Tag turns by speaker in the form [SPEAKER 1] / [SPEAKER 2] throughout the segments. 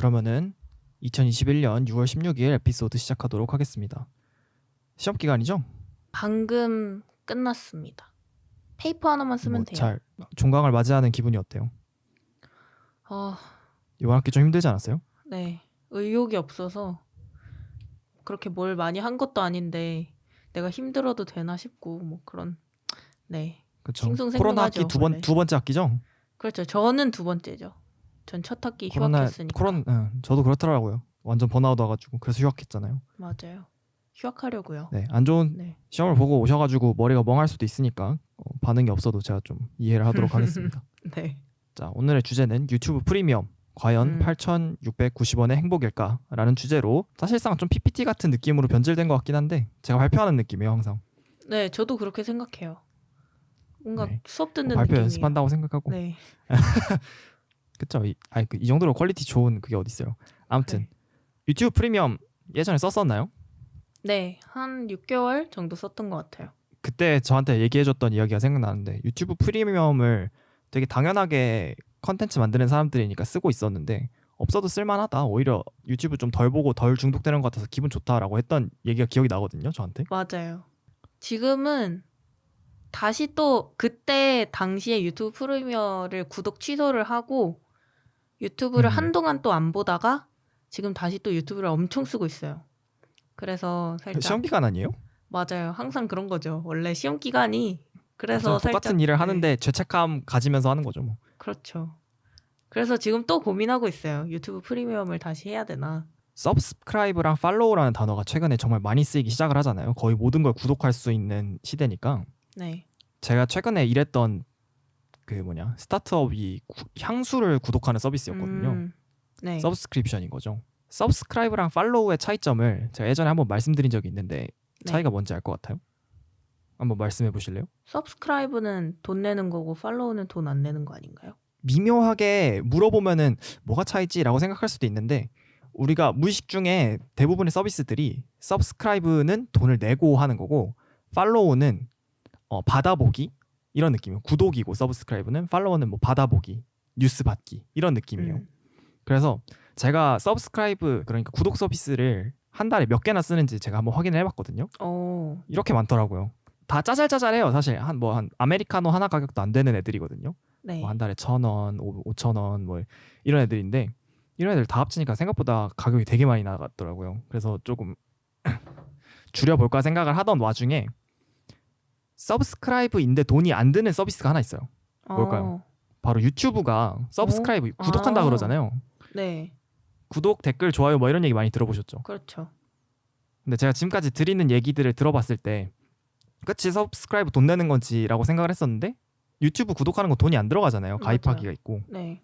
[SPEAKER 1] 그러면은 2021년 6월 16일 에피소드 시작하도록 하겠습니다. 시험 기간이죠?
[SPEAKER 2] 방금 끝났습니다. 페이퍼 하나만 쓰면 돼요.
[SPEAKER 1] 잘 종강을 맞이하는 기분이 어때요?
[SPEAKER 2] 아,
[SPEAKER 1] 이번 학기 좀 힘들지 않았어요?
[SPEAKER 2] 네. 의욕이 없어서 그렇게 뭘 많이 한 것도 아닌데 내가 힘들어도 되나 싶고 뭐 그런 네.
[SPEAKER 1] 그렇죠.
[SPEAKER 2] 싱숭생숭하죠.
[SPEAKER 1] 코로나 학기 두 번째 학기죠?
[SPEAKER 2] 그렇죠. 저는 두 번째죠. 전 첫 학기 휴학했으니까.
[SPEAKER 1] 저도 그렇더라고요. 완전 번아웃 와가지고 그래서 휴학했잖아요.
[SPEAKER 2] 맞아요. 휴학하려고요.
[SPEAKER 1] 네, 안 좋은
[SPEAKER 2] 네.
[SPEAKER 1] 시험을 보고 오셔가지고 머리가 멍할 수도 있으니까 반응이 없어도 제가 좀 이해를 하도록 하겠습니다.
[SPEAKER 2] 네.
[SPEAKER 1] 자, 오늘의 주제는 유튜브 프리미엄 과연 8,690원의 행복일까라는 주제로 사실상 좀 PPT 같은 느낌으로 변질된 것 같긴 한데 제가 발표하는 느낌이에요 항상.
[SPEAKER 2] 네, 저도 그렇게 생각해요. 뭔가
[SPEAKER 1] 네.
[SPEAKER 2] 수업 듣는
[SPEAKER 1] 발표
[SPEAKER 2] 느낌이에요.
[SPEAKER 1] 연습한다고 생각하고.
[SPEAKER 2] 네.
[SPEAKER 1] 그쵸? 이 정도로 퀄리티 좋은 그게 어디 있어요. 아무튼
[SPEAKER 2] 그래.
[SPEAKER 1] 유튜브 프리미엄 예전에 썼었나요?
[SPEAKER 2] 네, 한 6개월 정도 썼던 것 같아요.
[SPEAKER 1] 그때 저한테 얘기해줬던 이야기가 생각나는데 유튜브 프리미엄을 되게 당연하게 컨텐츠 만드는 사람들이니까 쓰고 있었는데 없어도 쓸만하다. 오히려 유튜브 좀 덜 보고 덜 중독되는 것 같아서 기분 좋다라고 했던 얘기가 기억이 나거든요. 저한테.
[SPEAKER 2] 맞아요. 지금은 다시 또 그때 당시에 유튜브 프리미어를 구독 취소를 하고 유튜브를 한동안 또 안 보다가 지금 다시 또 유튜브를 엄청 쓰고 있어요. 그래서 살짝
[SPEAKER 1] 시험 기간 아니에요?
[SPEAKER 2] 맞아요. 항상 그런 거죠. 원래 시험 기간이 그래서
[SPEAKER 1] 똑같은
[SPEAKER 2] 살짝
[SPEAKER 1] 일을
[SPEAKER 2] 네.
[SPEAKER 1] 하는데 죄책감 가지면서 하는 거죠. 뭐.
[SPEAKER 2] 그렇죠. 그래서 지금 또 고민하고 있어요. 유튜브 프리미엄을 다시 해야 되나.
[SPEAKER 1] 서브스크라이브랑 팔로우라는 단어가 최근에 정말 많이 쓰이기 시작을 하잖아요. 거의 모든 걸 구독할 수 있는 시대니까.
[SPEAKER 2] 네.
[SPEAKER 1] 제가 최근에 일했던 스타트업이 향수를 구독하는 서비스였거든요.
[SPEAKER 2] 네.
[SPEAKER 1] 서브스크립션인 거죠. 서브스크라이브랑 팔로우의 차이점을 제가 예전에 한번 말씀드린 적이 있는데 차이가 뭔지 알 것 같아요? 한번 말씀해 보실래요?
[SPEAKER 2] 서브스크라이브는 돈 내는 거고 팔로우는 돈 안 내는 거 아닌가요?
[SPEAKER 1] 미묘하게 물어보면은 뭐가 차이지라고 생각할 수도 있는데 우리가 무의식 중에 대부분의 서비스들이 서브스크라이브는 돈을 내고 하는 거고 팔로우는 받아보기 이런 느낌이에요. 구독이고 서브스크라이브는 팔로우는 뭐 받아보기, 뉴스 받기 이런 느낌이에요. 그래서 제가 서브스크라이브 그러니까 구독 서비스를 한 달에 몇 개나 쓰는지 제가 한번 확인을 해봤거든요. 이렇게 많더라고요. 다 짜잘짜잘해요. 사실 한 아메리카노 하나 가격도 안 되는 애들이거든요.
[SPEAKER 2] 네.
[SPEAKER 1] 뭐 한 달에 1,000원, 5,000원 뭐 이런 애들인데 이런 애들 다 합치니까 생각보다 가격이 되게 많이 나갔더라고요. 그래서 조금 줄여볼까 생각을 하던 와중에 서브스크라이브인데 돈이 안 드는 서비스가 하나 있어요. 뭘까요? 바로 유튜브가 서브스크라이브 구독한다 그러잖아요.
[SPEAKER 2] 네.
[SPEAKER 1] 구독, 댓글, 좋아요 뭐 이런 얘기 많이 들어보셨죠?
[SPEAKER 2] 그렇죠.
[SPEAKER 1] 근데 제가 지금까지 드리는 얘기들을 들어봤을 때 그치 서브스크라이브 돈 내는 건지라고 생각을 했었는데 유튜브 구독하는 건 돈이 안 들어가잖아요. 가입하기가 있고.
[SPEAKER 2] 네.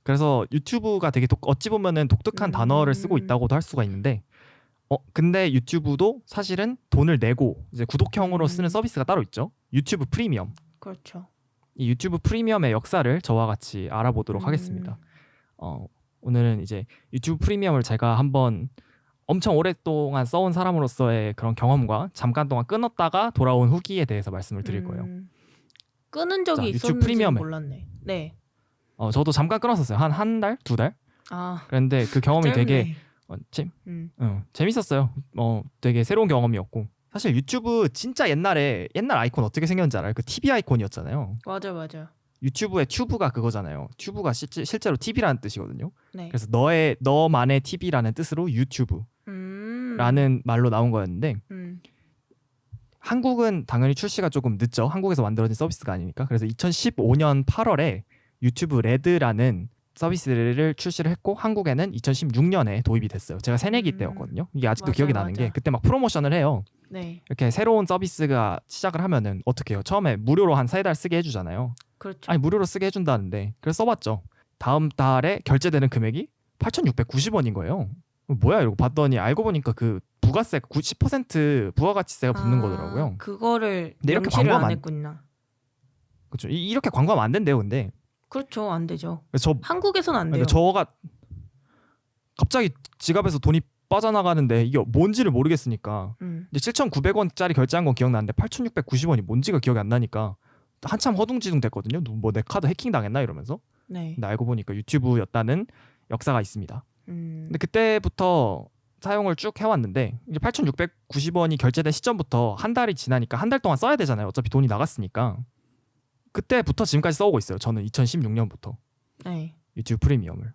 [SPEAKER 1] 그래서 유튜브가 되게 어찌 보면은 독특한 단어를 쓰고 있다고도 할 수가 있는데 근데 유튜브도 사실은 돈을 내고 이제 구독형으로 쓰는 서비스가 따로 있죠. 유튜브 프리미엄.
[SPEAKER 2] 그렇죠.
[SPEAKER 1] 이 유튜브 프리미엄의 역사를 저와 같이 알아보도록 하겠습니다. 오늘은 이제 유튜브 프리미엄을 제가 한번 엄청 오랫동안 써온 사람으로서의 그런 경험과 잠깐 동안 끊었다가 돌아온 후기에 대해서 말씀을 드릴 거예요.
[SPEAKER 2] 끊은 적이 있었는지는 몰랐네. 네.
[SPEAKER 1] 저도 잠깐 끊었었어요. 한 달? 2달?
[SPEAKER 2] 아.
[SPEAKER 1] 그런데 그 경험이
[SPEAKER 2] 짧네.
[SPEAKER 1] 되게 재밌었어요. 되게 새로운 경험이었고 사실 유튜브 진짜 옛날 아이콘 어떻게 생겼는지 알아요? 그 TV 아이콘이었잖아요.
[SPEAKER 2] 맞아.
[SPEAKER 1] 유튜브의 튜브가 그거잖아요. 튜브가 실제로 TV라는 뜻이거든요.
[SPEAKER 2] 네.
[SPEAKER 1] 그래서 너만의 TV라는 뜻으로 유튜브라는 말로 나온 거였는데 한국은 당연히 출시가 조금 늦죠. 한국에서 만들어진 서비스가 아니니까. 그래서 2015년 8월에 유튜브 레드라는 서비스를 출시를 했고 한국에는 2016년에 도입이 됐어요. 제가 새내기 때였거든요. 이게 아직도 기억이 나는 게 그때 막 프로모션을 해요.
[SPEAKER 2] 네.
[SPEAKER 1] 이렇게 새로운 서비스가 시작을 하면은 어떻게 해요? 처음에 무료로 한 3달 쓰게 해주잖아요.
[SPEAKER 2] 그렇죠.
[SPEAKER 1] 아니 무료로 쓰게 해준다는데 그래서 써봤죠. 다음 달에 결제되는 금액이 8,690원인 거예요. 뭐야 이러고 봤더니 알고 보니까 그 부가세 10% 부가가치세가 붙는 거더라고요.
[SPEAKER 2] 그거를 명시를 안 했구나.
[SPEAKER 1] 그렇죠. 이렇게 광고하면 안 된대요. 근데
[SPEAKER 2] 그렇죠. 안 되죠.
[SPEAKER 1] 그래서
[SPEAKER 2] 한국에선 안 돼요.
[SPEAKER 1] 그러니까 저가 갑자기 지갑에서 돈이 빠져나가는데 이게 뭔지를 모르겠으니까 이제 7,900원짜리 결제한 건 기억나는데 8,690원이 뭔지가 기억이 안 나니까 한참 허둥지둥 됐거든요. 뭐 내 카드 해킹 당했나 이러면서.
[SPEAKER 2] 네.
[SPEAKER 1] 근데 알고 보니까 유튜브였다는 역사가 있습니다.
[SPEAKER 2] 음.
[SPEAKER 1] 근데 그때부터 사용을 쭉 해왔는데 이제 8,690원이 결제된 시점부터 한 달이 지나니까 한 달 동안 써야 되잖아요. 어차피 돈이 나갔으니까. 그때부터 지금까지 써오고 있어요. 저는 2016년부터
[SPEAKER 2] 네.
[SPEAKER 1] 유튜브 프리미엄을.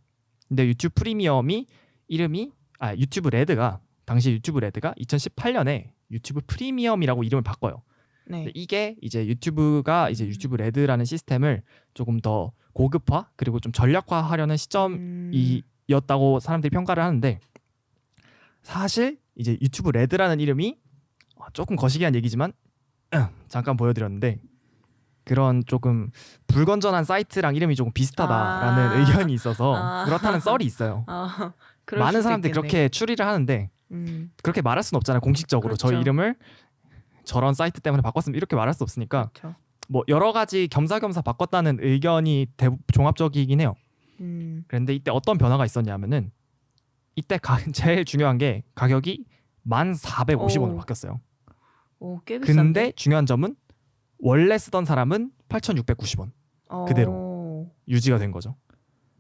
[SPEAKER 1] 근데 유튜브 프리미엄이 이름이 유튜브 레드가 당시 유튜브 레드가 2018년에 유튜브 프리미엄이라고 이름을 바꿔요.
[SPEAKER 2] 네.
[SPEAKER 1] 근데 이게 이제 유튜브가 이제 유튜브 레드라는 시스템을 조금 더 고급화 그리고 좀 전략화하려는 시점이었다고 사람들이 평가를 하는데 사실 이제 유튜브 레드라는 이름이 조금 거시기한 얘기지만 잠깐 보여드렸는데 그런 조금 불건전한 사이트랑 이름이 조금 비슷하다라는 의견이 있어서 그렇다는 썰이 있어요.
[SPEAKER 2] 그럴
[SPEAKER 1] 많은
[SPEAKER 2] 수도
[SPEAKER 1] 사람들이
[SPEAKER 2] 있겠네.
[SPEAKER 1] 그렇게 추리를 하는데 그렇게 말할 수는 없잖아요. 공식적으로
[SPEAKER 2] 그렇죠.
[SPEAKER 1] 저희 이름을 저런 사이트 때문에 바꿨으면 이렇게 말할 수 없으니까
[SPEAKER 2] 그렇죠.
[SPEAKER 1] 뭐 여러 가지 겸사겸사 바꿨다는 의견이 종합적이긴 해요. 그런데 이때 어떤 변화가 있었냐면은 이때 제일 중요한 게 가격이 1,450원으로
[SPEAKER 2] 오.
[SPEAKER 1] 바뀌었어요.
[SPEAKER 2] 오, 꽤 비싼데.
[SPEAKER 1] 근데 중요한 점은 원래 쓰던 사람은 8,690원 그대로 유지가 된 거죠.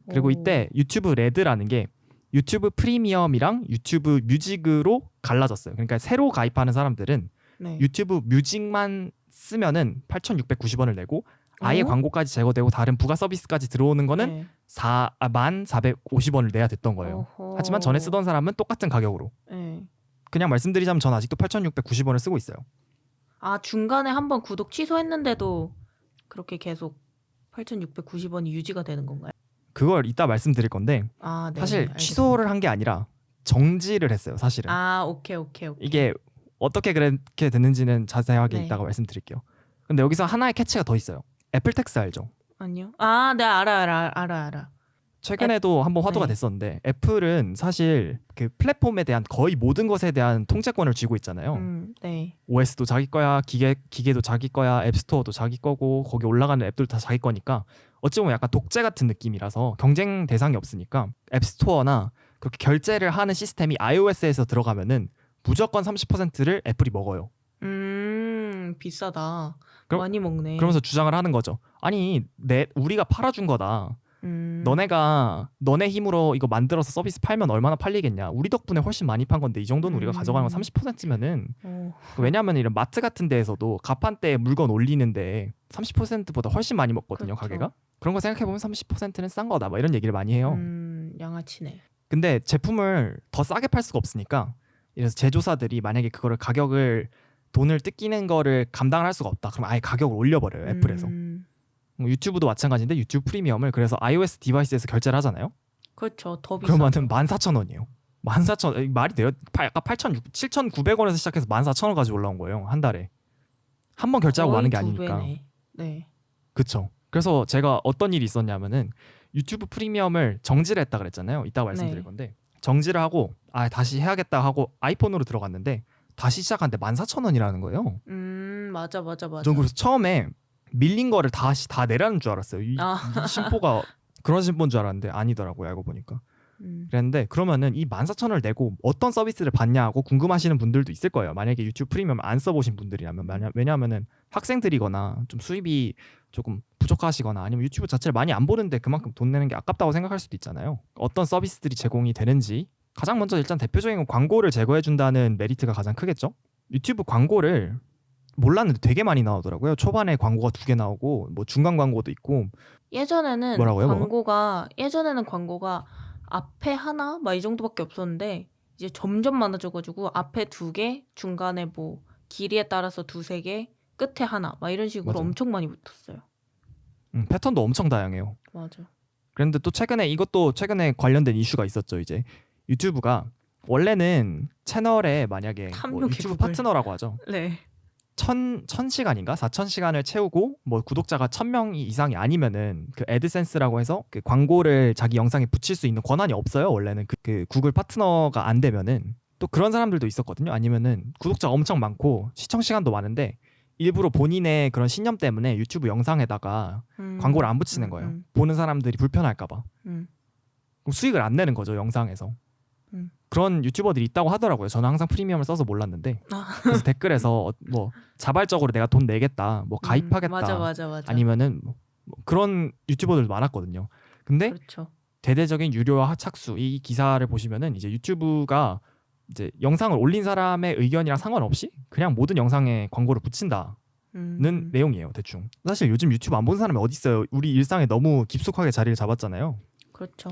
[SPEAKER 1] 그리고 이때 유튜브 레드라는 게 유튜브 프리미엄이랑 유튜브 뮤직으로 갈라졌어요. 그러니까 새로 가입하는 사람들은
[SPEAKER 2] 네.
[SPEAKER 1] 유튜브 뮤직만 쓰면은 8,690원을 내고 아예
[SPEAKER 2] 오?
[SPEAKER 1] 광고까지 제거되고 다른 부가 서비스까지 들어오는 거는
[SPEAKER 2] 네.
[SPEAKER 1] 14,450원을 내야 됐던 거예요.
[SPEAKER 2] 어허.
[SPEAKER 1] 하지만 전에 쓰던 사람은 똑같은 가격으로.
[SPEAKER 2] 네.
[SPEAKER 1] 그냥 말씀드리자면 전 아직도 8,690원을 쓰고 있어요.
[SPEAKER 2] 아, 중간에 한번 구독 취소했는데도 그렇게 계속 8,690원이 유지가 되는 건가요?
[SPEAKER 1] 그걸 이따 말씀드릴 건데
[SPEAKER 2] 아, 네.
[SPEAKER 1] 사실
[SPEAKER 2] 알겠습니다.
[SPEAKER 1] 취소를 한 게 아니라 정지를 했어요. 사실은.
[SPEAKER 2] 아, 오케이.
[SPEAKER 1] 이게 어떻게 그렇게 됐는지는 자세하게
[SPEAKER 2] 네.
[SPEAKER 1] 이따가 말씀드릴게요. 근데 여기서 하나의 캐치가 더 있어요. 애플 텍스 알죠?
[SPEAKER 2] 아니요. 아, 네, 알아.
[SPEAKER 1] 최근에도 한번 화두가
[SPEAKER 2] 네.
[SPEAKER 1] 됐었는데 애플은 사실 그 플랫폼에 대한 거의 모든 것에 대한 통제권을 쥐고 있잖아요.
[SPEAKER 2] 네.
[SPEAKER 1] OS도 자기 거야, 기계도 자기 거야, 앱스토어도 자기 거고 거기 올라가는 앱들 다 자기 거니까 어찌 보면 약간 독재 같은 느낌이라서 경쟁 대상이 없으니까 앱스토어나 그렇게 결제를 하는 시스템이 iOS에서 들어가면은 무조건 30%를 애플이 먹어요.
[SPEAKER 2] 비싸다.
[SPEAKER 1] 그럼-
[SPEAKER 2] 많이 먹네.
[SPEAKER 1] 그러면서 주장을 하는 거죠. 아니, 우리가 팔아준 거다. 너네가 너네 힘으로 이거 만들어서 서비스 팔면 얼마나 팔리겠냐. 우리 덕분에 훨씬 많이 판 건데 이 정도는 우리가 가져가는 건 30%면은 왜냐하면 이런 마트 같은 데에서도 가판대에 물건 올리는데 30%보다 훨씬 많이 먹거든요.
[SPEAKER 2] 그렇죠.
[SPEAKER 1] 가게가. 그런 거 생각해보면 30%는 싼 거다. 막 이런 얘기를 많이 해요.
[SPEAKER 2] 양아치네.
[SPEAKER 1] 근데 제품을 더 싸게 팔 수가 없으니까 그래서 제조사들이 만약에 그거를 가격을 돈을 뜯기는 거를 감당을 할 수가 없다. 그럼 아예 가격을 올려버려요. 애플에서. 유튜브도 마찬가지인데 유튜브 프리미엄을 그래서 iOS 디바이스에서 결제를 하잖아요.
[SPEAKER 2] 그렇죠. 더 비싸.
[SPEAKER 1] 그러면은 14,000원이에요. 14,000원 말이 돼요? 아까 7,900원에서 시작해서 14,000원까지 올라온 거예요. 한 달에. 한 번 결제하고 마는 게 아니니까.
[SPEAKER 2] 네.
[SPEAKER 1] 그렇죠. 그래서 제가 어떤 일이 있었냐면은 유튜브 프리미엄을 정지를 했다 그랬잖아요. 이따가 말씀드릴
[SPEAKER 2] 네.
[SPEAKER 1] 건데 정지를 하고 다시 해야겠다 하고 아이폰으로 들어갔는데 다시 시작하는데 14,000원이라는 거예요.
[SPEAKER 2] 맞아.
[SPEAKER 1] 전 그래서 처음에 밀린 거를 다시 다 내라는 줄 알았어요. 이 심보가 그런 심보인 줄 알았는데 아니더라고요. 알고 보니까. 그랬는데 그러면은 이 14,000원을 내고 어떤 서비스를 받냐고 궁금하시는 분들도 있을 거예요. 만약에 유튜브 프리미엄 안 써보신 분들이라면 왜냐하면은 학생들이거나 좀 수입이 조금 부족하시거나 아니면 유튜브 자체를 많이 안 보는데 그만큼 돈 내는 게 아깝다고 생각할 수도 있잖아요. 어떤 서비스들이 제공이 되는지 가장 먼저 일단 대표적인 건 광고를 제거해준다는 메리트가 가장 크겠죠. 유튜브 광고를 몰랐는데 되게 많이 나오더라고요. 초반에 광고가 2개 나오고 뭐 중간 광고도 있고.
[SPEAKER 2] 예전에는
[SPEAKER 1] 뭐라고요,
[SPEAKER 2] 광고가 앞에 하나 막 이 정도밖에 없었는데 이제 점점 많아져가지고 앞에 2개, 중간에 뭐 길이에 따라서 2-3개, 끝에 하나 막 이런 식으로
[SPEAKER 1] 맞아요.
[SPEAKER 2] 엄청 많이 붙었어요.
[SPEAKER 1] 패턴도 엄청 다양해요.
[SPEAKER 2] 맞아.
[SPEAKER 1] 그런데 또 최근에 관련된 이슈가 있었죠. 이제 유튜브가 원래는 채널에 만약에 뭐
[SPEAKER 2] 탐욕의
[SPEAKER 1] 유튜브
[SPEAKER 2] 부분.
[SPEAKER 1] 파트너라고 하죠.
[SPEAKER 2] 네.
[SPEAKER 1] 1,000시간인가 4,000시간을 채우고 뭐 구독자가 1,000명 이상이 아니면은 그 애드센스라고 해서 그 광고를 자기 영상에 붙일 수 있는 권한이 없어요. 원래는 그 구글 파트너가 안 되면은. 또 그런 사람들도 있었거든요. 아니면은 구독자가 엄청 많고 시청 시간도 많은데 일부러 본인의 그런 신념 때문에 유튜브 영상에다가 광고를 안 붙이는 거예요. 보는 사람들이 불편할까 봐. 그럼 수익을 안 내는 거죠. 영상에서. 그런 유튜버들이 있다고 하더라고요. 저는 항상 프리미엄을 써서 몰랐는데 그래서 댓글에서 뭐 자발적으로 내가 돈 내겠다, 뭐 가입하겠다,
[SPEAKER 2] 맞아.
[SPEAKER 1] 아니면은 뭐 그런 유튜버들도 많았거든요. 근데
[SPEAKER 2] 그렇죠.
[SPEAKER 1] 대대적인 유료화 착수 이 기사를 보시면은 이제 유튜브가 이제 영상을 올린 사람의 의견이랑 상관없이 그냥 모든 영상에 광고를 붙인다는 내용이에요. 대충. 사실 요즘 유튜브 안 보는 사람이 어디 있어요. 우리 일상에 너무 깊숙하게 자리를 잡았잖아요.
[SPEAKER 2] 그렇죠.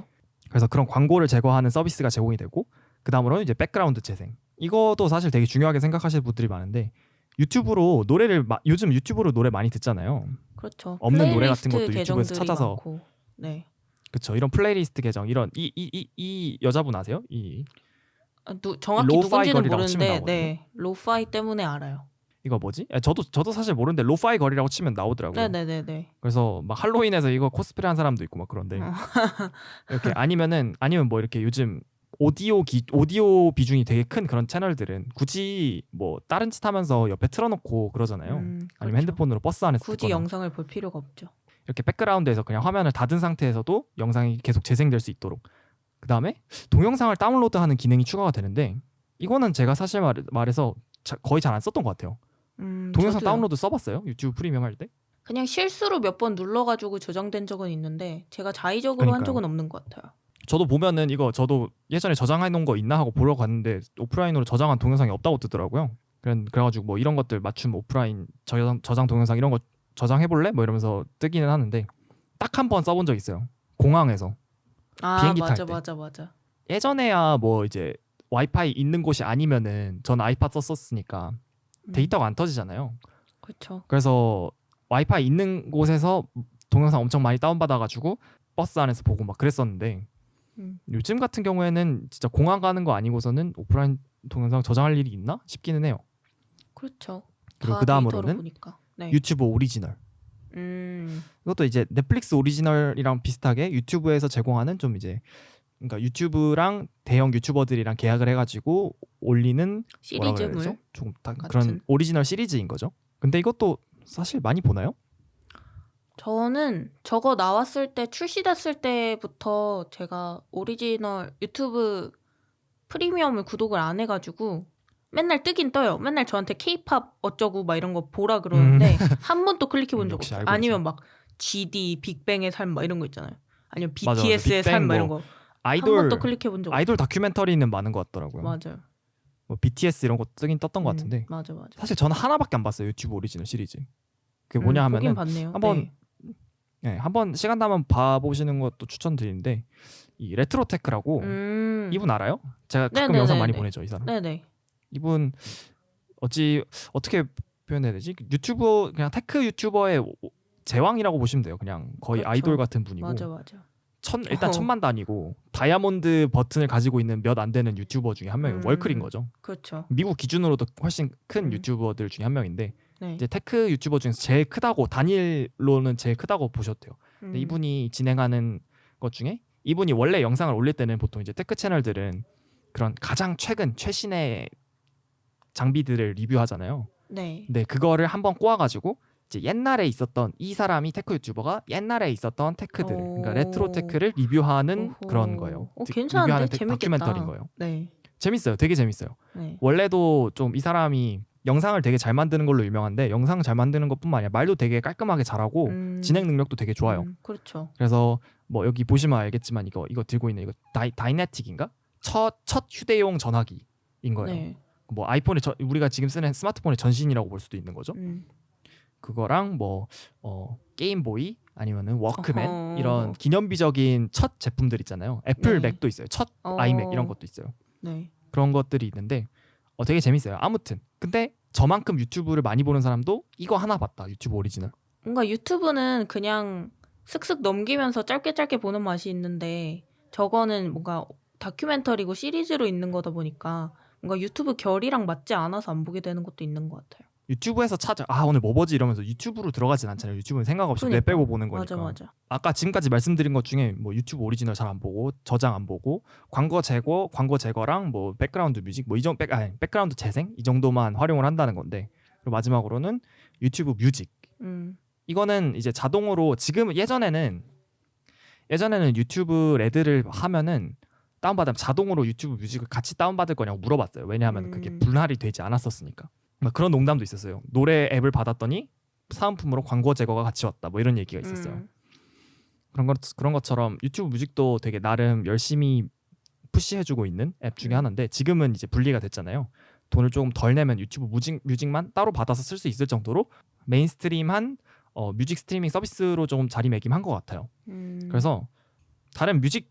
[SPEAKER 1] 그래서 그런 광고를 제거하는 서비스가 제공이 되고 그 다음으로는 이제 백그라운드 재생. 이것도 사실 되게 중요하게 생각하시는 분들이 많은데 유튜브로 노래를 요즘 유튜브로 노래 많이 듣잖아요.
[SPEAKER 2] 그렇죠.
[SPEAKER 1] 없는 노래 같은 것도
[SPEAKER 2] 플레이리스트
[SPEAKER 1] 유튜브에서
[SPEAKER 2] 계정들이
[SPEAKER 1] 찾아서
[SPEAKER 2] 많고. 네.
[SPEAKER 1] 그렇죠. 이런 플레이리스트 계정 이런 이 여자분 아세요?
[SPEAKER 2] 정확히
[SPEAKER 1] 로파이
[SPEAKER 2] 누군지는
[SPEAKER 1] 거리라고 치면
[SPEAKER 2] 모르는데
[SPEAKER 1] 나오거든요.
[SPEAKER 2] 네. 로파이 때문에 알아요.
[SPEAKER 1] 이거 뭐지? 저도 사실 모르는데 로파이 거리라고 치면 나오더라고요.
[SPEAKER 2] 네네네네.
[SPEAKER 1] 그래서 막 할로윈에서 이거 코스프레한 사람도 있고 막 그런데 이렇게 아니면 뭐 이렇게 요즘 오디오 비중이 되게 큰 그런 채널들은 굳이 뭐 다른 짓 하면서 옆에 틀어놓고 그러잖아요. 아니면
[SPEAKER 2] 그렇죠.
[SPEAKER 1] 핸드폰으로 버스 안에서
[SPEAKER 2] 굳이
[SPEAKER 1] 듣거나.
[SPEAKER 2] 영상을 볼 필요가 없죠.
[SPEAKER 1] 이렇게 백그라운드에서 그냥 화면을 닫은 상태에서도 영상이 계속 재생될 수 있도록. 그 다음에 동영상을 다운로드하는 기능이 추가가 되는데 이거는 제가 사실 말해서 거의 잘 안 썼던 것 같아요. 동영상
[SPEAKER 2] 저도요.
[SPEAKER 1] 다운로드 써봤어요? 유튜브 프리미엄 할 때?
[SPEAKER 2] 그냥 실수로 몇 번 눌러가지고 저장된 적은 있는데 제가 자의적으로 한
[SPEAKER 1] 그러니까요.
[SPEAKER 2] 적은 없는 것 같아요.
[SPEAKER 1] 저도 보면은 이거 저도 예전에 저장해 놓은 거 있나 하고 보러 갔는데 오프라인으로 저장한 동영상이 없다고 뜨더라고요. 그래가지고 뭐 이런 것들 맞춤 오프라인 저장 동영상 이런 거 저장해볼래? 뭐 이러면서 뜨기는 하는데 딱 한 번 써본 적 있어요. 공항에서 비행기 탈 때.
[SPEAKER 2] 맞아.
[SPEAKER 1] 예전에야 뭐 이제 와이파이 있는 곳이 아니면은 전 아이팟 썼었으니까 데이터가 안 터지잖아요.
[SPEAKER 2] 그렇죠.
[SPEAKER 1] 그래서 와이파이 있는 곳에서 동영상 엄청 많이 다운받아가지고 버스 안에서 보고 막 그랬었는데 요즘 같은 경우에는 진짜 공항 가는 거 아니고서는 오프라인 동영상 저장할 일이 있나 싶기는 해요.
[SPEAKER 2] 그렇죠.
[SPEAKER 1] 그리고
[SPEAKER 2] 다
[SPEAKER 1] 그
[SPEAKER 2] 데이터로
[SPEAKER 1] 다음으로는
[SPEAKER 2] 보니까. 네.
[SPEAKER 1] 유튜브 오리지널. 이것도 이제 넷플릭스 오리지널이랑 비슷하게 유튜브에서 제공하는 좀 이제 그러니까 유튜브랑 대형 유튜버들이랑 계약을 해가지고 올리는 뭐라 그래야 되죠?
[SPEAKER 2] 시리즈물
[SPEAKER 1] 조금
[SPEAKER 2] 같은.
[SPEAKER 1] 그런 오리지널 시리즈인 거죠. 근데 이것도 사실 많이 보나요?
[SPEAKER 2] 저는 저거 나왔을 때 출시됐을 때부터 제가 오리지널 유튜브 프리미엄을 구독을 안 해가지고 맨날 뜨긴 떠요. 맨날 저한테 K-팝 어쩌고 막 이런 거 보라 그러는데 한 번도 클릭해 본 적
[SPEAKER 1] 역시
[SPEAKER 2] 없어요.
[SPEAKER 1] 알고리즘.
[SPEAKER 2] 아니면 막 GD, 빅뱅의 삶 막 이런 거 있잖아요. 아니면
[SPEAKER 1] 맞아.
[SPEAKER 2] BTS의
[SPEAKER 1] 빅뱅
[SPEAKER 2] 삶 막
[SPEAKER 1] 뭐
[SPEAKER 2] 이런 거 한
[SPEAKER 1] 아이돌
[SPEAKER 2] 번도 클릭해 본 적 없어요.
[SPEAKER 1] 아이돌 다큐멘터리는 많은 것 같더라고요.
[SPEAKER 2] 맞아요.
[SPEAKER 1] 뭐 BTS 이런 거 뜨긴 떴던 것 같은데
[SPEAKER 2] 맞아.
[SPEAKER 1] 사실 저는 하나밖에 안 봤어요. 유튜브 오리지널 시리즈. 그게 뭐냐
[SPEAKER 2] 보긴
[SPEAKER 1] 하면은
[SPEAKER 2] 봤네요.
[SPEAKER 1] 한번 한번 시간 나면 봐보시는 것도 추천드리는데 이 레트로테크라고 이분 알아요? 제가 가끔
[SPEAKER 2] 네네네네.
[SPEAKER 1] 영상 많이 보내죠, 이 사람.
[SPEAKER 2] 네네.
[SPEAKER 1] 이분 어떻게 표현해야 되지? 유튜브 그냥 테크 유튜버의 제왕이라고 보시면 돼요. 그냥 거의
[SPEAKER 2] 그렇죠.
[SPEAKER 1] 아이돌 같은 분이고
[SPEAKER 2] 맞아.
[SPEAKER 1] 일단 천만 단위고 다이아몬드 버튼을 가지고 있는 몇 안 되는 유튜버 중에 한 명이에요. 월클인 거죠.
[SPEAKER 2] 그렇죠.
[SPEAKER 1] 미국 기준으로도 훨씬 큰 유튜버들 중에 한 명인데
[SPEAKER 2] 네.
[SPEAKER 1] 이제 테크 유튜버 중에서 제일 크다고 단일로는 제일 크다고 보셔도 돼요. 근데 이분이 진행하는 것 중에 이분이 원래 영상을 올릴 때는 보통 이제 테크 채널들은 그런 가장 최신의 장비들을 리뷰하잖아요.
[SPEAKER 2] 네.
[SPEAKER 1] 근데 그거를 한번 꼬아가지고 이제 옛날에 있었던 이 사람이 테크 유튜버가 옛날에 있었던 테크들, 그러니까 레트로 테크를 리뷰하는 그런 거예요.
[SPEAKER 2] 괜찮은데
[SPEAKER 1] 리뷰하는
[SPEAKER 2] 재밌겠다.
[SPEAKER 1] 다큐멘터리인 거예요.
[SPEAKER 2] 네.
[SPEAKER 1] 재밌어요. 되게 재밌어요.
[SPEAKER 2] 네.
[SPEAKER 1] 원래도 좀 이 사람이 영상을 되게 잘 만드는 걸로 유명한데 영상 잘 만드는 것뿐만 아니라 말도 되게 깔끔하게 잘하고 진행 능력도 되게 좋아요.
[SPEAKER 2] 그렇죠.
[SPEAKER 1] 그래서 뭐 여기 보시면 알겠지만 이거 들고 있는 이거 다이내틱인가? 첫 휴대용 전화기인 거예요.
[SPEAKER 2] 네.
[SPEAKER 1] 뭐 아이폰에 우리가 지금 쓰는 스마트폰의 전신이라고 볼 수도 있는 거죠. 그거랑 뭐 게임보이 아니면은 워크맨 이런 기념비적인 첫 제품들 있잖아요. 애플
[SPEAKER 2] 네.
[SPEAKER 1] 맥도 있어요. 첫 아이맥 이런 것도 있어요.
[SPEAKER 2] 네.
[SPEAKER 1] 그런 것들이 있는데 되게 재밌어요. 아무튼 근데 저만큼 유튜브를 많이 보는 사람도 이거 하나 봤다. 유튜브 오리지널.
[SPEAKER 2] 뭔가 유튜브는 그냥 슥슥 넘기면서 짧게 보는 맛이 있는데 저거는 뭔가 다큐멘터리고 시리즈로 있는 거다 보니까 뭔가 유튜브 결이랑 맞지 않아서 안 보게 되는 것도 있는 것 같아요.
[SPEAKER 1] 유튜브에서 오늘 뭐 보지 이러면서 유튜브로 들어가진 않잖아요. 유튜브는 생각 없이 내 빼고 보는 거니까.
[SPEAKER 2] 맞아.
[SPEAKER 1] 아까 지금까지 말씀드린 것 중에 뭐 유튜브 오리지널 잘 안 보고 저장 안 보고 광고 제거랑 뭐 백그라운드 뮤직 뭐 백그라운드 재생 이 정도만 활용을 한다는 건데 그리고 마지막으로는 유튜브 뮤직. 이거는 이제 자동으로 지금 예전에는 유튜브 레드를 하면은 다운받으면 자동으로 유튜브 뮤직을 같이 다운받을 거냐고 물어봤어요. 왜냐하면 그게 분할이 되지 않았었으니까. 그런 농담도 있었어요. 노래 앱을 받았더니 사은품으로 광고 제거가 같이 왔다. 뭐 이런 얘기가 있었어요. 그런 것처럼 유튜브 뮤직도 되게 나름 열심히 푸시해주고 있는 앱 중에 하나인데 지금은 이제 분리가 됐잖아요. 돈을 조금 덜 내면 유튜브 뮤직만 따로 받아서 쓸 수 있을 정도로 메인스트림한 뮤직 스트리밍 서비스로 조금 자리매김한 것 같아요. 그래서 다른 뮤직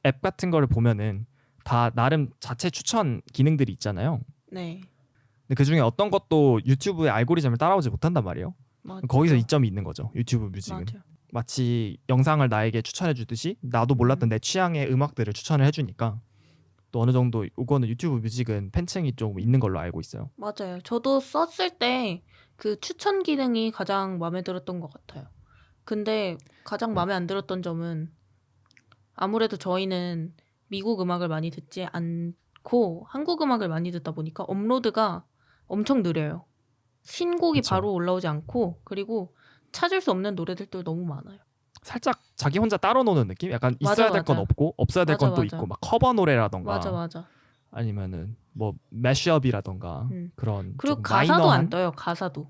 [SPEAKER 1] 앱 같은 거를 보면은 다 나름 자체 추천 기능들이 있잖아요.
[SPEAKER 2] 네.
[SPEAKER 1] 근데 그 중에 어떤 것도 유튜브의 알고리즘을 따라오지 못한단 말이에요.
[SPEAKER 2] 맞아.
[SPEAKER 1] 거기서 이점이 있는 거죠. 유튜브 뮤직은.
[SPEAKER 2] 맞아.
[SPEAKER 1] 마치 영상을 나에게 추천해 주듯이 나도 몰랐던 내 취향의 음악들을 추천을 해주니까 또 어느 정도 이거는 유튜브 뮤직은 팬층이 좀 있는 걸로 알고 있어요.
[SPEAKER 2] 맞아요. 저도 썼을 때 그 추천 기능이 가장 마음에 들었던 것 같아요. 근데 가장 마음에 안 들었던 점은 아무래도 저희는 미국 음악을 많이 듣지 않고 한국 음악을 많이 듣다 보니까 업로드가 엄청 느려요. 신곡이
[SPEAKER 1] 그쵸.
[SPEAKER 2] 바로 올라오지 않고 그리고 찾을 수 없는 노래들도 너무 많아요.
[SPEAKER 1] 살짝 자기 혼자 따로 노는 느낌? 약간 있어야
[SPEAKER 2] 맞아,
[SPEAKER 1] 될 건
[SPEAKER 2] 맞아.
[SPEAKER 1] 없고 없어야 될 건 또
[SPEAKER 2] 맞아.
[SPEAKER 1] 있고 막 커버 노래라던가
[SPEAKER 2] 맞아.
[SPEAKER 1] 아니면은 뭐 매시업이라던가 그런
[SPEAKER 2] 그리고
[SPEAKER 1] 조금
[SPEAKER 2] 가사도 안
[SPEAKER 1] 마이너한
[SPEAKER 2] 떠요. 가사도.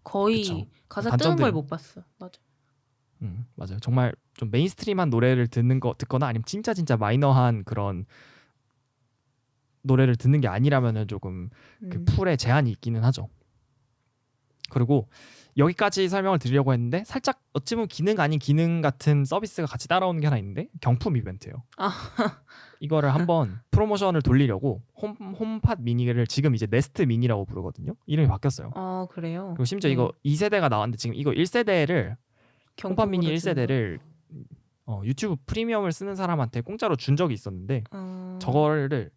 [SPEAKER 2] 거의
[SPEAKER 1] 그쵸.
[SPEAKER 2] 가사 뜨는
[SPEAKER 1] 단점들이
[SPEAKER 2] 걸 못 봤어. 맞아.
[SPEAKER 1] 맞아요. 정말 좀 메인스트림한 노래를 듣거나 아니면 진짜 마이너한 그런 노래를 듣는 게 아니라면은 조금 그 풀에 제한이 있기는 하죠. 그리고 여기까지 설명을 드리려고 했는데 살짝 어찌 보면 기능 아닌 기능 같은 서비스가 같이 따라오는 게 하나 있는데 경품 이벤트예요. 이거를 한번 프로모션을 돌리려고 홈팟 미니를 지금 이제 네스트 미니라고 부르거든요. 이름이 바뀌었어요.
[SPEAKER 2] 그래요?
[SPEAKER 1] 그리고 심지어
[SPEAKER 2] 네.
[SPEAKER 1] 이거 2세대가 나왔는데 지금 이거 1세대를 홈팟 미니
[SPEAKER 2] 경품으로 주는
[SPEAKER 1] 1세대를 유튜브 프리미엄을 쓰는 사람한테 공짜로 준 적이 있었는데
[SPEAKER 2] 거?
[SPEAKER 1] 저거를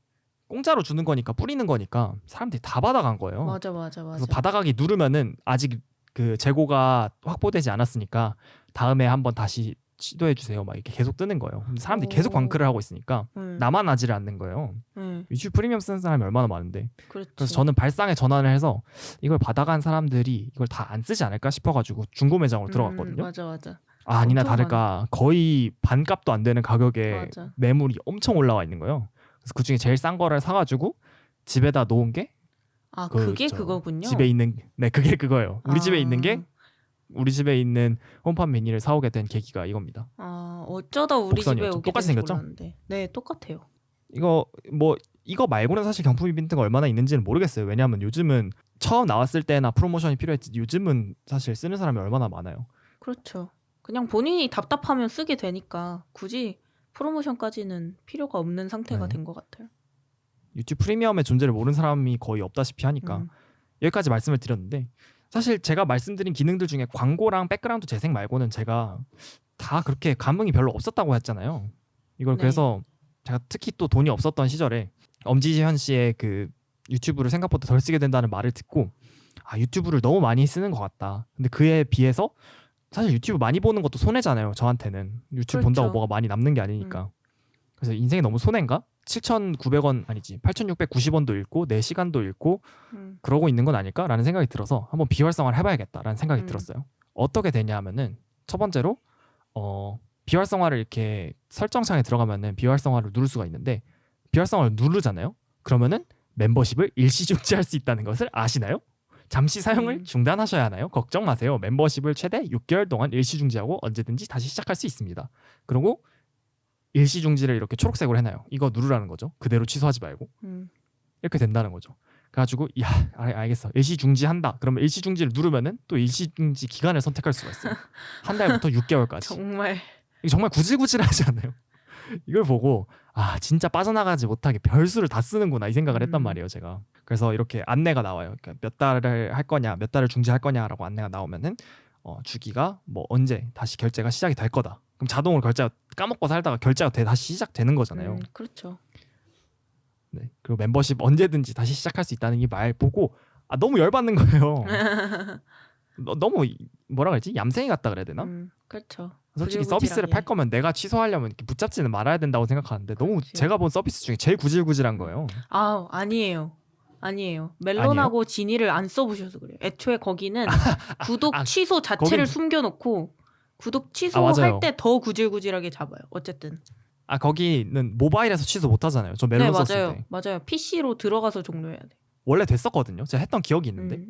[SPEAKER 1] 공짜로 주는 거니까 뿌리는 거니까 사람들이 다 받아간 거예요.
[SPEAKER 2] 맞아.
[SPEAKER 1] 그래서 받아가기 누르면은 아직 그 재고가 확보되지 않았으니까 다음에 한번 다시 시도해 주세요. 막 이렇게 계속 뜨는 거예요. 근데 사람들이 계속 광클을 하고 있으니까 나만 하지를 않는 거예요. 유튜브 프리미엄 쓰는 사람이 얼마나 많은데.
[SPEAKER 2] 그렇지.
[SPEAKER 1] 그래서 저는 발상에 전환을 해서 이걸 받아간 사람들이 이걸 다 안 쓰지 않을까 싶어가지고 중고 매장으로 들어갔거든요.
[SPEAKER 2] 맞아.
[SPEAKER 1] 아니나
[SPEAKER 2] 엄청
[SPEAKER 1] 다를까 거의 반값도 안 되는 가격에
[SPEAKER 2] 맞아.
[SPEAKER 1] 매물이 엄청 올라와 있는 거예요. 그래서 그 중에 제일 싼 거를 사가지고 집에다 놓은 게
[SPEAKER 2] 그게 그거군요.
[SPEAKER 1] 집에 있는 그게 그거예요. 우리 집에 있는 게 우리 집에 있는 홈팟 미니를 사오게 된 계기가 이겁니다.
[SPEAKER 2] 어쩌다 우리 집에
[SPEAKER 1] 복선이었죠.
[SPEAKER 2] 오게
[SPEAKER 1] 똑같이
[SPEAKER 2] 된지
[SPEAKER 1] 생겼죠?
[SPEAKER 2] 몰랐는데. 네, 똑같아요.
[SPEAKER 1] 이거 말고는 사실 경품 이벤트가 얼마나 있는지는 모르겠어요. 왜냐하면 요즘은 처음 나왔을 때나 프로모션이 필요했지 요즘은 사실 쓰는 사람이 얼마나 많아요.
[SPEAKER 2] 그렇죠. 그냥 본인이 답답하면 쓰게 되니까 굳이 프로모션까지는 필요가 없는 상태가
[SPEAKER 1] 네.
[SPEAKER 2] 된 것 같아요.
[SPEAKER 1] 유튜브 프리미엄의 존재를 모르는 사람이 거의 없다시피 하니까 여기까지 말씀을 드렸는데 사실 제가 말씀드린 기능들 중에 광고랑 백그라운드 재생 말고는 제가 다 그렇게 감흥이 별로 없었다고 했잖아요. 이걸
[SPEAKER 2] 네.
[SPEAKER 1] 그래서 제가 특히 또 돈이 없었던 시절에 엄지현 씨의 그 유튜브를 생각보다 덜 쓰게 된다는 말을 듣고 유튜브를 너무 많이 쓰는 것 같다. 근데 그에 비해서 사실 유튜브 많이 보는 것도 손해잖아요. 저한테는 유튜브
[SPEAKER 2] 그렇죠.
[SPEAKER 1] 본다고 뭐가 많이 남는 게 아니니까. 그래서 인생이 너무 손해인가? 7,900원 아니지 8,690원도 잃고 내 시간도 잃고 그러고 있는 건 아닐까라는 생각이 들어서 한번 비활성화를 해봐야겠다라는 생각이 들었어요. 어떻게 되냐 하면은 첫 번째로 비활성화를 이렇게 설정창에 들어가면은 비활성화를 누를 수가 있는데 비활성화를 누르잖아요. 그러면은 멤버십을 일시 중지할 수 있다는 것을 아시나요? 잠시 사용을 중단하셔야 하나요? 걱정 마세요. 멤버십을 최대 6개월 동안 일시 중지하고 언제든지 다시 시작할 수 있습니다. 그리고 일시 중지를 이렇게 초록색으로 해놔요. 이거 누르라는 거죠. 그대로 취소하지 말고. 이렇게 된다는 거죠. 그래가지고 알겠어. 일시 중지한다. 그러면 일시 중지를 누르면은 또 일시 중지 기간을 선택할 수가 있어요. 한 달부터 6개월까지.
[SPEAKER 2] 정말
[SPEAKER 1] 이거 정말 구질구질하지 않아요? 이걸 보고 진짜 빠져나가지 못하게 별수를 다 쓰는구나 이 생각을 했단 말이에요. 제가. 그래서 이렇게 안내가 나와요. 그러니까 몇 달을 할 거냐, 몇 달을 중지할 거냐라고 안내가 나오면은 주기가 뭐 언제 다시 결제가 시작이 될 거다. 그럼 자동으로 결제가 까먹고 살다가 결제가 다시 시작되는 거잖아요.
[SPEAKER 2] 그렇죠.
[SPEAKER 1] 네. 그리고 멤버십 언제든지 다시 시작할 수 있다는 이 말 보고 너무 열받는 거예요. 너무 뭐라 그러지? 얌생이 같다 그래야 되나?
[SPEAKER 2] 그렇죠.
[SPEAKER 1] 솔직히 서비스를 팔 거면 내가 취소하려면 이렇게 붙잡지는 말아야 된다고 생각하는데 너무 제가 본 서비스 중에 제일 구질구질한 거예요.
[SPEAKER 2] 아니에요. 멜론하고 지니를 안 써보셔서 그래요. 애초에 거기는 구독 취소 자체를 숨겨놓고 구독 취소할 때 더 구질구질하게 잡아요. 어쨌든.
[SPEAKER 1] 거기는 모바일에서 취소 못 하잖아요. 저 멜론 썼을 때.
[SPEAKER 2] 맞아요. PC로 들어가서 종료해야 돼.
[SPEAKER 1] 원래 됐었거든요. 제가 했던 기억이 있는데.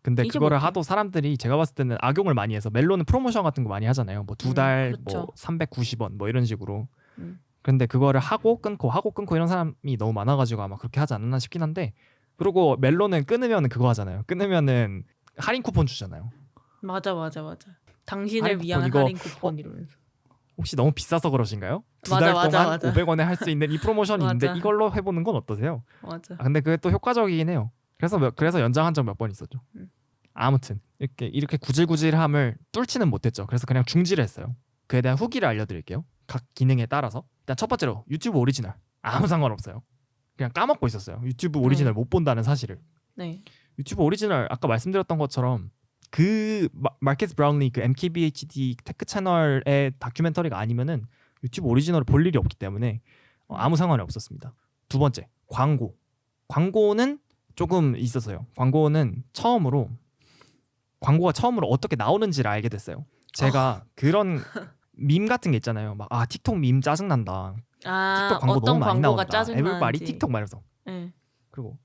[SPEAKER 1] 근데
[SPEAKER 2] 이제
[SPEAKER 1] 그거를
[SPEAKER 2] 못해.
[SPEAKER 1] 하도 사람들이 제가 봤을 때는 악용을 많이 해서 멜론은 프로모션 같은 거 많이 하잖아요. 뭐 2달
[SPEAKER 2] 그렇죠.
[SPEAKER 1] 뭐 390원 뭐 이런 식으로.
[SPEAKER 2] 음.
[SPEAKER 1] 근데 그거를 하고 끊고 이런 사람이 너무 많아가지고 아마 그렇게 하지 않았나 싶긴 한데 그리고 멜론은 끊으면 그거 하잖아요. 끊으면은 할인 쿠폰 주잖아요.
[SPEAKER 2] 맞아. 당신을
[SPEAKER 1] 할인 쿠폰
[SPEAKER 2] 위한
[SPEAKER 1] 이거
[SPEAKER 2] 할인 쿠폰 이러면서.
[SPEAKER 1] 혹시 너무 비싸서 그러신가요? 두
[SPEAKER 2] 맞아,
[SPEAKER 1] 달
[SPEAKER 2] 맞아,
[SPEAKER 1] 동안
[SPEAKER 2] 맞아.
[SPEAKER 1] 500원에 할 수 있는 이 프로모션이 있는데
[SPEAKER 2] 맞아.
[SPEAKER 1] 이걸로 해보는 건 어떠세요?
[SPEAKER 2] 맞아.
[SPEAKER 1] 근데 그게 또 효과적이긴 해요. 그래서 연장한 적 몇 번 있었죠.
[SPEAKER 2] 음.
[SPEAKER 1] 아무튼 이렇게 구질구질함을 뚫지는 못했죠. 그래서 그냥 중지를 했어요. 그에 대한 후기를 알려드릴게요. 각 기능에 따라서. 일단 첫 번째로 유튜브 오리지널 아무 상관없어요. 그냥 까먹고 있었어요. 유튜브 오리지널 못 본다는 사실을.
[SPEAKER 2] 네.
[SPEAKER 1] 유튜브 오리지널 아까 말씀드렸던 것처럼 그 마켓스 브라운리 그 MKBHD 테크 채널의 다큐멘터리가 아니면은 유튜브 오리지널을 볼 일이 없기 때문에 아무 상관이 없었습니다. 두 번째 광고는 조금 있었어요. 광고가 처음으로 어떻게 나오는지를 알게 됐어요. 제가 그런 밈 같은 게 있잖아요. 막 틱톡 밈 짜증난다. 틱톡 광고
[SPEAKER 2] 어떤
[SPEAKER 1] 너무 많이
[SPEAKER 2] 광고가
[SPEAKER 1] 나온다. 에브리바디
[SPEAKER 2] 짜증나는지.
[SPEAKER 1] 틱톡 말해서.
[SPEAKER 2] 네.
[SPEAKER 1] 그리고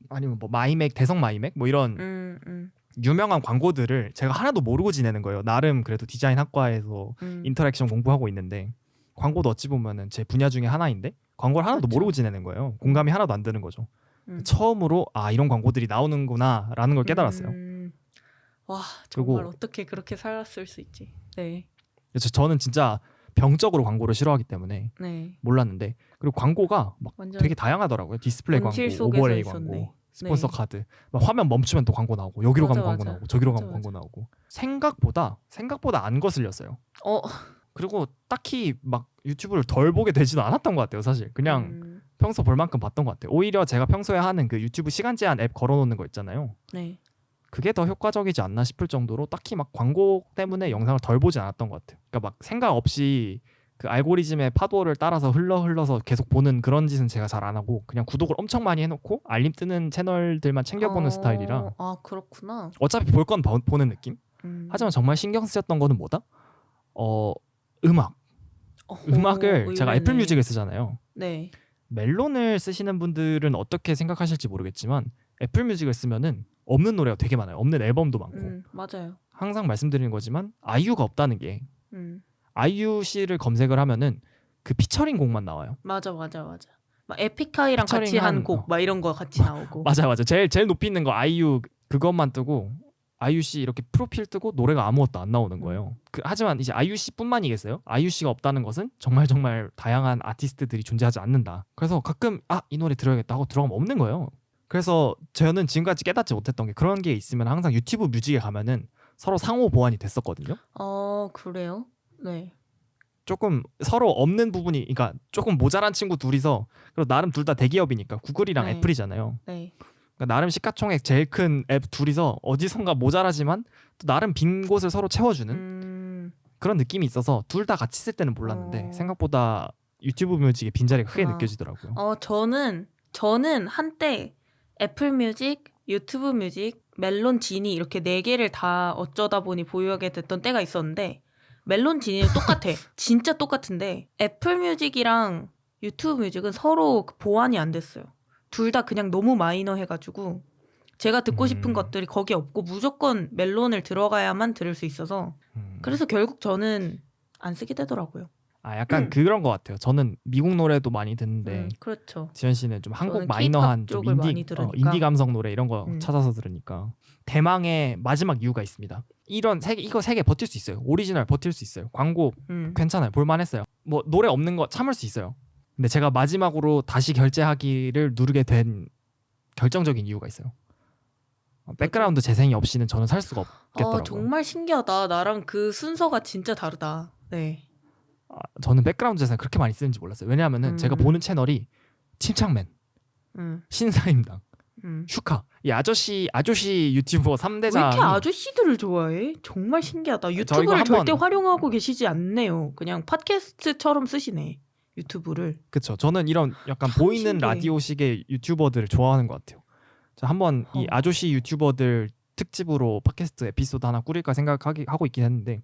[SPEAKER 1] 아니면 뭐 마이맥 대성 마이맥 뭐 이런 유명한 광고들을 제가 하나도 모르고 지내는 거예요. 나름 그래도 디자인 학과에서 인터랙션 공부하고 있는데 광고도 어찌 보면은 제 분야 중에 하나인데 광고를 하나도
[SPEAKER 2] 그렇죠.
[SPEAKER 1] 모르고 지내는 거예요. 공감이 하나도 안 되는 거죠. 처음으로 이런 광고들이 나오는구나라는 걸 깨달았어요.
[SPEAKER 2] 와
[SPEAKER 1] 그리고
[SPEAKER 2] 정말 어떻게 그렇게 살았을 수 있지. 네.
[SPEAKER 1] 그래서 저는 진짜 병적으로 광고를 싫어하기 때문에
[SPEAKER 2] 네.
[SPEAKER 1] 몰랐는데 그리고 광고가 막
[SPEAKER 2] 완전
[SPEAKER 1] 되게 다양하더라고요. 디스플레이 광고,
[SPEAKER 2] 온실 속에서
[SPEAKER 1] 오버레이
[SPEAKER 2] 있었네.
[SPEAKER 1] 광고, 스폰서
[SPEAKER 2] 네.
[SPEAKER 1] 카드, 막 화면 멈추면 또 광고 나오고 여기로 가면 광고
[SPEAKER 2] 맞아.
[SPEAKER 1] 나오고 저기로
[SPEAKER 2] 맞아,
[SPEAKER 1] 가면 광고 나오고 생각보다 안 거슬렸어요. 그리고 딱히 막 유튜브를 덜 보게 되지도 않았던 것 같아요. 사실 그냥 평소 볼 만큼 봤던 것 같아요. 오히려 제가 평소에 하는 그 유튜브 시간 제한 앱 걸어놓는 거 있잖아요.
[SPEAKER 2] 네.
[SPEAKER 1] 그게 더 효과적이지 않나 싶을 정도로 딱히 막 광고 때문에 영상을 덜 보지 않았던 것 같아요. 그러니까 막 생각 없이 그 알고리즘의 파도를 따라서 흘러서 계속 보는 그런 짓은 제가 잘 안 하고 그냥 구독을 엄청 많이 해놓고 알림 뜨는 채널들만 챙겨보는 스타일이라
[SPEAKER 2] 그렇구나.
[SPEAKER 1] 어차피 볼 건 보는 느낌? 하지만 정말 신경 쓰였던 거는 뭐다? 음악을 제가 애플 뮤직을 쓰잖아요.
[SPEAKER 2] 네.
[SPEAKER 1] 멜론을 쓰시는 분들은 어떻게 생각하실지 모르겠지만 애플 뮤직을 쓰면은 없는 노래가 되게 많아요. 없는 앨범도 많고.
[SPEAKER 2] 맞아요.
[SPEAKER 1] 항상 말씀드리는 거지만 아이유가 없다는 게 아이유 씨를 검색을 하면은 그 피처링 곡만 나와요.
[SPEAKER 2] 맞아. 막 에픽하이랑 같이
[SPEAKER 1] 피처링한,
[SPEAKER 2] 한 곡 막 이런 거 같이 나오고.
[SPEAKER 1] 맞아. 제일 높이 있는 거 아이유 그것만 뜨고 아이유 씨 이렇게 프로필 뜨고 노래가 아무것도 안 나오는 거예요. 하지만 이제 아이유 씨뿐만이겠어요? 아이유 씨가 없다는 것은 정말 다양한 아티스트들이 존재하지 않는다. 그래서 가끔 이 노래 들어야겠다 하고 들어가면 없는 거예요. 그래서 저는 지금까지 깨닫지 못했던 게 그런 게 있으면 항상 유튜브 뮤직에 가면은 서로 상호 보완이 됐었거든요.
[SPEAKER 2] 그래요? 네.
[SPEAKER 1] 조금 서로 없는 부분이, 그러니까 조금 모자란 친구 둘이서, 그리고 나름 둘 다 대기업이니까 구글이랑
[SPEAKER 2] 네.
[SPEAKER 1] 애플이잖아요.
[SPEAKER 2] 네.
[SPEAKER 1] 그러니까 나름 시가총액 제일 큰 앱 둘이서 어디선가 모자라지만 또 나름 빈 곳을 서로 채워주는 그런 느낌이 있어서 둘 다 같이 쓸 때는 몰랐는데 생각보다 유튜브 뮤직의 빈자리가 크게 느껴지더라고요.
[SPEAKER 2] 저는 한때 애플 뮤직, 유튜브 뮤직, 멜론 지니 이렇게 4개를 다 어쩌다 보니 보유하게 됐던 때가 있었는데 멜론 지니는 똑같아. 진짜 똑같은데 애플 뮤직이랑 유튜브 뮤직은 서로 보완이 안 됐어요. 둘 다 그냥 너무 마이너 해가지고 제가 듣고 싶은 것들이 거기 없고 무조건 멜론을 들어가야만 들을 수 있어서 그래서 결국 저는 안 쓰게 되더라고요.
[SPEAKER 1] 약간 그런 것 같아요. 저는 미국 노래도 많이 듣는데
[SPEAKER 2] 그렇죠.
[SPEAKER 1] 지현 씨는 좀 한국
[SPEAKER 2] 저는
[SPEAKER 1] 마이너한 좀
[SPEAKER 2] 쪽을 많이 들으니까.
[SPEAKER 1] 인디 감성 노래 이런 거 찾아서 들으니까 대망의 마지막 이유가 있습니다. 이거 3개 버틸 수 있어요. 오리지널 버틸 수 있어요. 광고 괜찮아요. 볼만했어요. 뭐 노래 없는 거 참을 수 있어요. 근데 제가 마지막으로 다시 결제하기를 누르게 된 결정적인 이유가 있어요. 백그라운드 재생이 없이는 저는 살 수가 없겠더라고요.
[SPEAKER 2] 정말 신기하다. 나랑 그 순서가 진짜 다르다. 네.
[SPEAKER 1] 저는 백그라운드 재생 그렇게 많이 쓰는지 몰랐어요. 왜냐하면은 제가 보는 채널이 침착맨, 신사임당, 슈카, 이 아저씨 유튜버 3대장이
[SPEAKER 2] 왜 이렇게 아저씨들을 좋아해? 정말 신기하다. 유튜브를 절대 활용하고 계시지 않네요. 그냥 팟캐스트처럼 쓰시네. 유튜브를.
[SPEAKER 1] 그렇죠. 저는 이런 약간 보이는
[SPEAKER 2] 신기해.
[SPEAKER 1] 라디오식의 유튜버들을 좋아하는 것 같아요. 저 한번 이 아저씨 유튜버들 특집으로 팟캐스트 에피소드 하나 꾸릴까 생각하고 있긴 했는데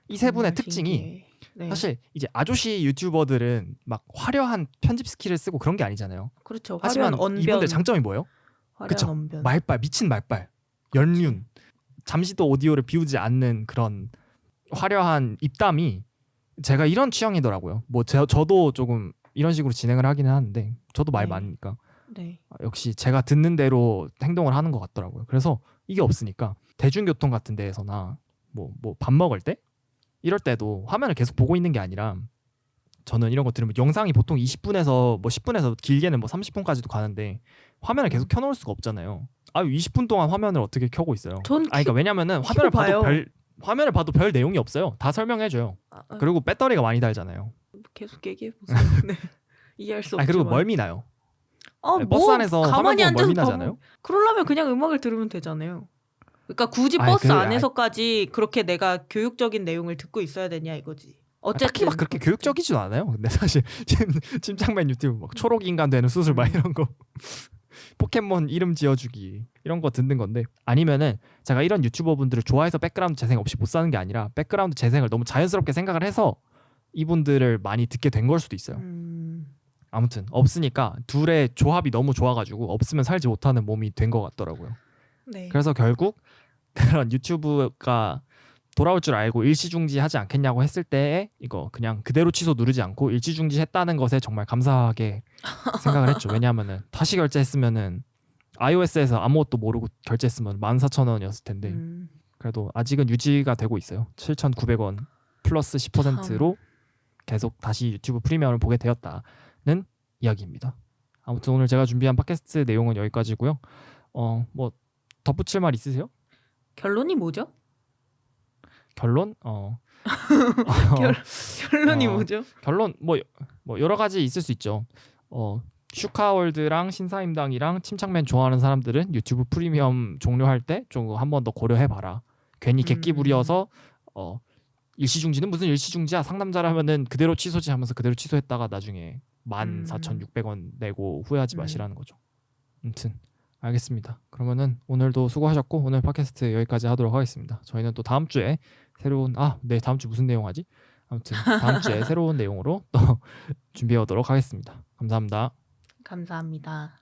[SPEAKER 1] 이 세 분의 특징이
[SPEAKER 2] 네.
[SPEAKER 1] 사실 이제 아저씨 유튜버들은 막 화려한 편집 스킬을 쓰고 그런 게 아니잖아요.
[SPEAKER 2] 그렇죠.
[SPEAKER 1] 하지만
[SPEAKER 2] 화려한 언변.
[SPEAKER 1] 이분들 장점이 뭐예요?
[SPEAKER 2] 화려한
[SPEAKER 1] 그쵸?
[SPEAKER 2] 언변.
[SPEAKER 1] 말빨, 미친 말빨. 연륜, 잠시도 오디오를 비우지 않는 그런 화려한 입담이 제가 이런 취향이더라고요. 뭐 저도 조금 이런 식으로 진행을 하기는 하는데 저도 말
[SPEAKER 2] 네.
[SPEAKER 1] 많으니까
[SPEAKER 2] 네.
[SPEAKER 1] 역시 제가 듣는 대로 행동을 하는 것 같더라고요. 그래서 이게 없으니까 대중교통 같은 데에서나 뭐 밥 먹을 때 이럴 때도 화면을 계속 보고 있는 게 아니라 저는 이런 거 들으면 영상이 보통 20분에서 뭐 10분에서 길게는 뭐 30분까지도 가는데 화면을 계속 켜놓을 수가 없잖아요. 아 20분 동안 화면을 어떻게 켜고 있어요?
[SPEAKER 2] 전
[SPEAKER 1] 그러니까 왜냐면은 화면을 봐도 별 내용이 없어요. 다 설명해줘요. 그리고 배터리가 많이 달잖아요.
[SPEAKER 2] 계속 얘기해 보세요. 네. 이해할 수 없지만.
[SPEAKER 1] 그리고 멀미 나요.
[SPEAKER 2] 뭐
[SPEAKER 1] 버스 안에서 화면
[SPEAKER 2] 가만히
[SPEAKER 1] 보면
[SPEAKER 2] 앉아서
[SPEAKER 1] 멀미 나잖아요.
[SPEAKER 2] 그러려면 그냥 음악을 들으면 되잖아요. 그러니까 굳이
[SPEAKER 1] 아이,
[SPEAKER 2] 버스 안에서까지 그렇게 내가 교육적인 내용을 듣고 있어야 되냐 이거지.
[SPEAKER 1] 딱히
[SPEAKER 2] 어쨌든
[SPEAKER 1] 막 그렇게 교육적이지도 않아요. 근데 사실 침착맨 유튜브 막 초록 인간 되는 수술 막 이런 거 포켓몬 이름 지어주기 이런 거 듣는 건데 아니면은 제가 이런 유튜버 분들을 좋아해서 백그라운드 재생 없이 못 사는 게 아니라 백그라운드 재생을 너무 자연스럽게 생각을 해서 이분들을 많이 듣게 된 걸 수도 있어요. 아무튼 없으니까 둘의 조합이 너무 좋아가지고 없으면 살지 못하는 몸이 된 것 같더라고요.
[SPEAKER 2] 네.
[SPEAKER 1] 그래서 결국 그런 유튜브가 돌아올 줄 알고 일시중지하지 않겠냐고 했을 때 이거 그냥 그대로 취소 누르지 않고 일시중지했다는 것에 정말 감사하게 생각을 했죠. 왜냐하면은 다시 결제했으면은 iOS에서 아무것도 모르고 결제했으면 14,000원이었을 텐데 그래도 아직은 유지가 되고 있어요. 7,900원 플러스 10%로 계속 다시 유튜브 프리미엄을 보게 되었다는 이야기입니다. 아무튼 오늘 제가 준비한 팟캐스트 내용은 여기까지고요. 뭐 덧붙일 말 있으세요?
[SPEAKER 2] 결론이 뭐죠?
[SPEAKER 1] 결론?
[SPEAKER 2] 결론이 뭐죠?
[SPEAKER 1] 결론 뭐 여러 가지 있을 수 있죠. 슈카월드랑 신사임당이랑 침착맨 좋아하는 사람들은 유튜브 프리미엄 종료할 때 좀 한 번 더 고려해봐라. 괜히 객기 부려서 일시중지는 무슨 일시중지야 상남자라면은 그대로 취소지 하면서 그대로 취소했다가 나중에 14,600원 내고 후회하지 마시라는 거죠. 아무튼 알겠습니다. 그러면은 오늘도 수고하셨고 오늘 팟캐스트 여기까지 하도록 하겠습니다. 저희는 또 다음 주에 새로운 네 다음 주 무슨 내용 하지? 아무튼 다음 주에 새로운 내용으로 또 준비해 오도록 하겠습니다. 감사합니다.
[SPEAKER 2] 감사합니다.